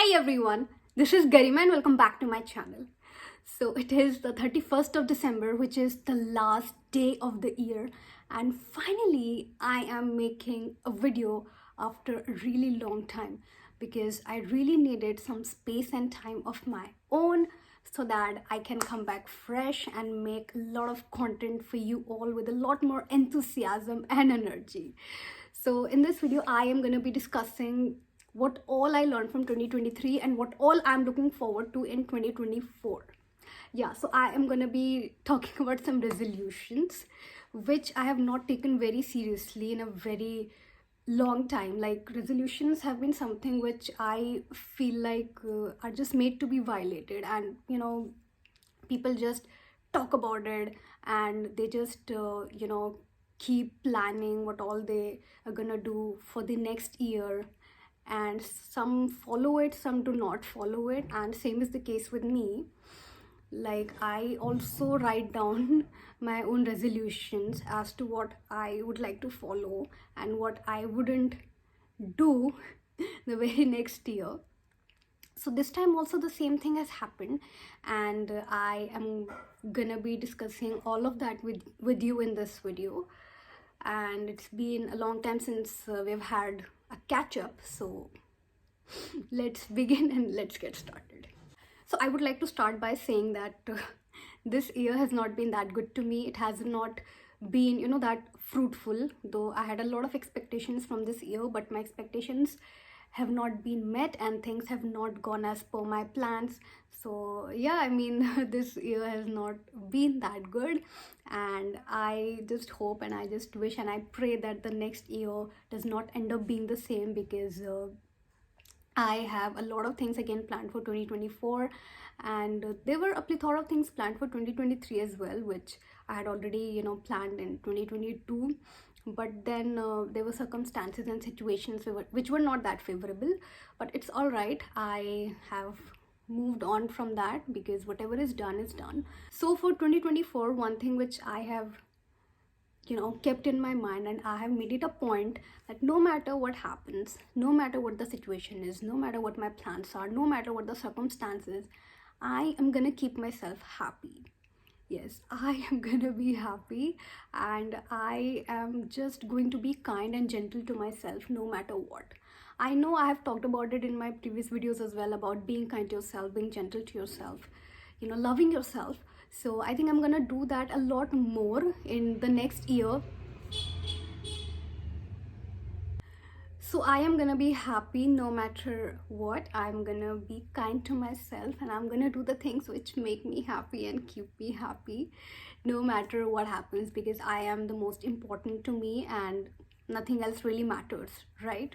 Hi everyone, this is Garima and welcome back to my channel. So it is the 31st of December, which is the last day of the year, and finally I am making a video after a really long time because I really needed some space and time of my own so that I can come back fresh and make a lot of content for you all with a lot more enthusiasm and energy. So in this video I am going to be discussing what all I learned from 2023 and what all I'm looking forward to in 2024. Yeah, so I am gonna be talking about some resolutions which I have not taken very seriously in a very long time. Like, resolutions have been something which I feel like are just made to be violated, and people just talk about it and they just keep planning what all they are gonna do for the next year, and some follow it, some do not follow it, and same is the case with me. Like, I also write down my own resolutions as to what I would like to follow and what I wouldn't do the very next year. So this time also the same thing has happened, and I am gonna be discussing all of that with you in this video. And it's been a long time since we've had a catch up, so let's begin and let's get started. So I would like to start by saying that this year has not been that good to me. It has not been, that fruitful, though I had a lot of expectations from this year, but my expectations have not been met and things have not gone as per my plans. So yeah, I mean, this year has not been that good, and I just hope and I just wish and I pray that the next year does not end up being the same, because I have a lot of things again planned for 2024, and there were a plethora of things planned for 2023 as well, which I had already planned in 2022. But then there were circumstances and situations which were not that favorable, but it's all right. I have moved on from that because whatever is done is done. So for 2024, one thing which I have kept in my mind, and I have made it a point that no matter what happens, no matter what the situation is, no matter what my plans are, no matter what the circumstances, I am gonna keep myself happy. Yes, I am gonna be happy, and I am just going to be kind and gentle to myself no matter what. I know I have talked about it in my previous videos as well, about being kind to yourself, being gentle to yourself, loving yourself. So I think I'm gonna do that a lot more in the next year. So I am gonna be happy no matter what. I'm gonna be kind to myself, and I'm gonna do the things which make me happy and keep me happy no matter what happens, because I am the most important to me and nothing else really matters, right?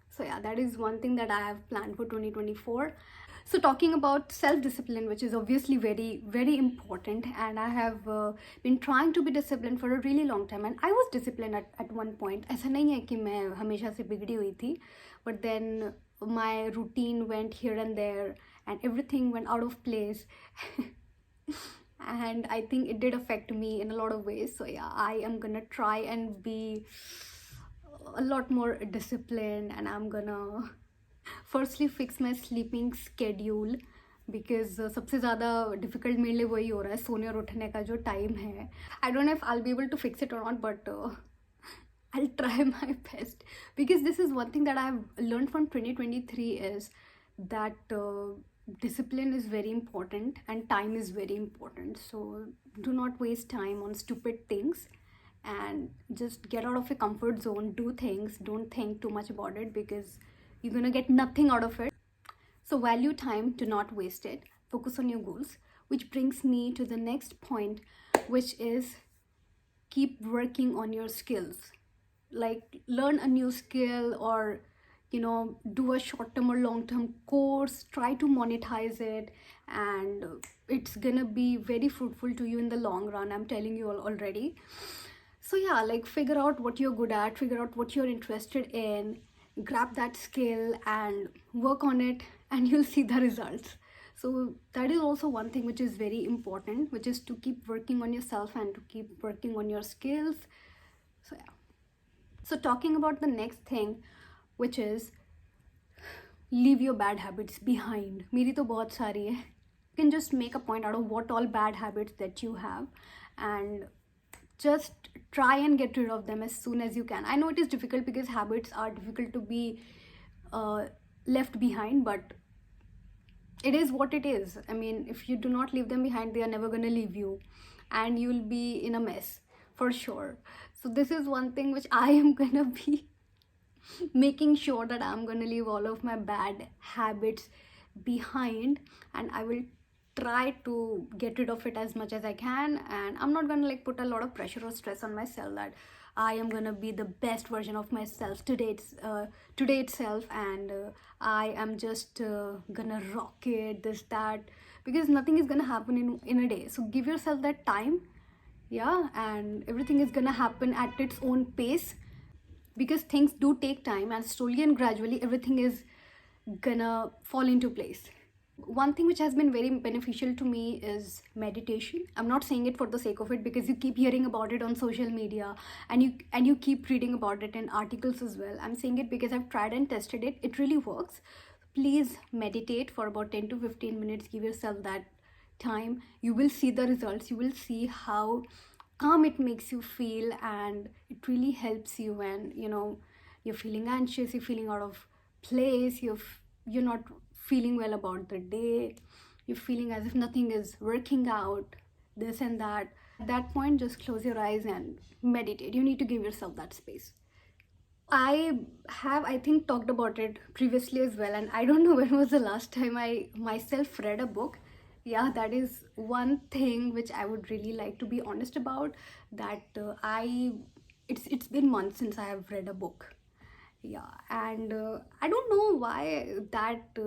So yeah, that is one thing that I have planned for 2024. So talking about self-discipline, which is obviously very, very important, and I have been trying to be disciplined for a really long time, and I was disciplined at one point. ऐसा नहीं है कि मैं हमेशा से बिगड़ी हुई थी, but then my routine went here and there, and everything went out of place. And I think it did affect me in a lot of ways. So yeah, I am gonna try and be a lot more disciplined, and I'm gonna firstly fix my sleeping schedule, because सबसे ज़्यादा difficult मेरे लिए वही हो रहा है, सोने और उठने का जो time है. I don't know if I'll be able to fix it or not, but I'll try my best, because this is one thing that I've learned from 2023 is that discipline is very important and time is very important. So do not waste time on stupid things, and just get out of your comfort zone, do things, don't think too much about it, because you're gonna get nothing out of it. So value time, do not waste it, focus on your goals, which brings me to the next point, which is keep working on your skills. Like, learn a new skill, or do a short-term or long-term course, try to monetize it, and it's gonna be very fruitful to you in the long run, I'm telling you all already. So yeah, like, figure out what you're good at, figure out what you're interested in, grab that skill and work on it, and you'll see the results. So that is also one thing which is very important, which is to keep working on yourself and to keep working on your skills. So yeah. So talking about the next thing, which is leave your bad habits behind. मेरी तो बहुत सारी है. You can just make a point out of what all bad habits that you have and just try and get rid of them as soon as you can. I know it is difficult because habits are difficult to be left behind, but it is what it is. I mean, if you do not leave them behind, they are never going to leave you and you'll be in a mess for sure. So this is one thing which I am going to be making sure that I'm going to leave all of my bad habits behind, and I will try to get rid of it as much as I can. And I'm not going to like put a lot of pressure or stress on myself that I am going to be the best version of myself today itself, and I am just gonna rock it, this that, because nothing is gonna happen in a day. So give yourself that time, yeah, and everything is gonna happen at its own pace, because things do take time, and slowly and gradually everything is gonna fall into place. One thing which has been very beneficial to me is meditation. I'm not saying it for the sake of it, because you keep hearing about it on social media and you keep reading about it in articles as well. I'm saying it because I've tried and tested it. It really works. Please meditate for about 10 to 15 minutes. Give yourself that time. You will see the results. You will see how calm it makes you feel, and it really helps you when you're feeling anxious, you're feeling out of place, you're not feeling well about the day, you're feeling as if nothing is working out, this and that. At that point, just close your eyes and meditate. You need to give yourself that space. I have, I think, talked about it previously as well, and I don't know when was the last time I myself read a book. Yeah, that is one thing which I would really like to be honest about, that it's been months since I have read a book. Yeah, and I don't know why that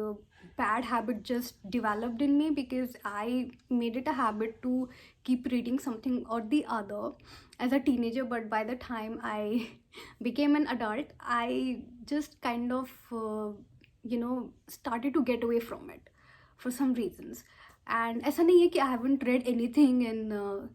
bad habit just developed in me, because I made it a habit to keep reading something or the other as a teenager, but by the time I became an adult, I just kind of started to get away from it for some reasons. And ऐसा नहीं है कि I haven't read anything in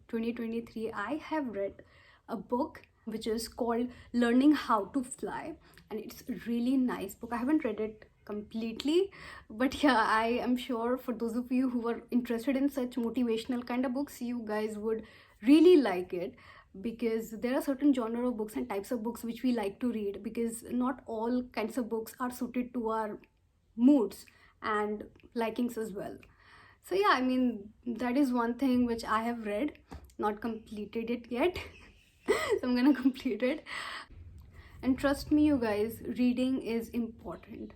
2023. I have read a book which is called Learning How to Fly, and it's a really nice book. I haven't read it completely, but yeah, I am sure for those of you who are interested in such motivational kind of books, you guys would really like it, because there are certain genre of books and types of books which we like to read, because not all kinds of books are suited to our moods and likings as well. So yeah, I mean, that is one thing which I have read, not completed it yet. So I'm gonna complete it. And trust me, you guys, reading is important.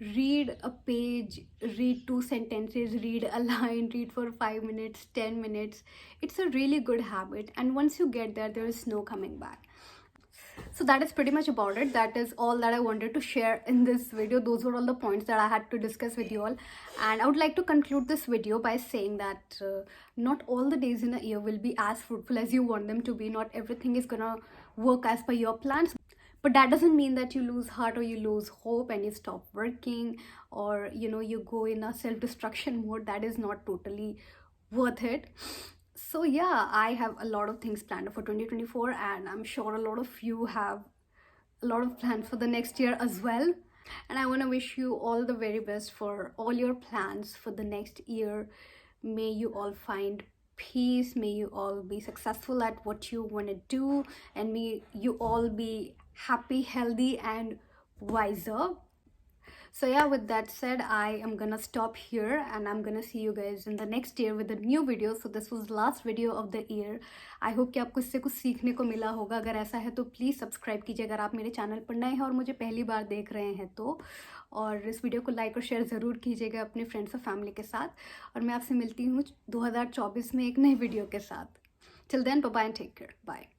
Read a page, read 2 sentences, read a line, read for 5 minutes, 10 minutes. It's a really good habit, and once you get there, there is no coming back. So that is pretty much about it. That is all that I wanted to share in this video. Those were all the points that I had to discuss with you all, and I would like to conclude this video by saying that not all the days in a year will be as fruitful as you want them to be. Not everything is gonna work as per your plans, but that doesn't mean that you lose heart or you lose hope and you stop working, or you go in a self-destruction mode. That is not totally worth it. So yeah, I have a lot of things planned for 2024, and I'm sure a lot of you have a lot of plans for the next year as well. And I want to wish you all the very best for all your plans for the next year. May you all find peace, may you all be successful at what you want to do, and may you all be happy, healthy, and wiser. So yeah, with that said, I am gonna stop here, and I'm gonna see you guys in the next year with a new video. So this was last video of the year. I hope कि आपको इससे कुछ सीखने को मिला होगा. अगर ऐसा है तो प्लीज़ सब्सक्राइब कीजिए अगर आप मेरे चैनल पर नए हैं और मुझे पहली बार देख रहे हैं तो. और इस वीडियो को लाइक और शेयर ज़रूर कीजिएगा अपने फ्रेंड्स और फैमिली के साथ. और मैं आपसे मिलती हूँ 2024 में एक नई वीडियो के साथ. Till then, bye bye and take care. Bye.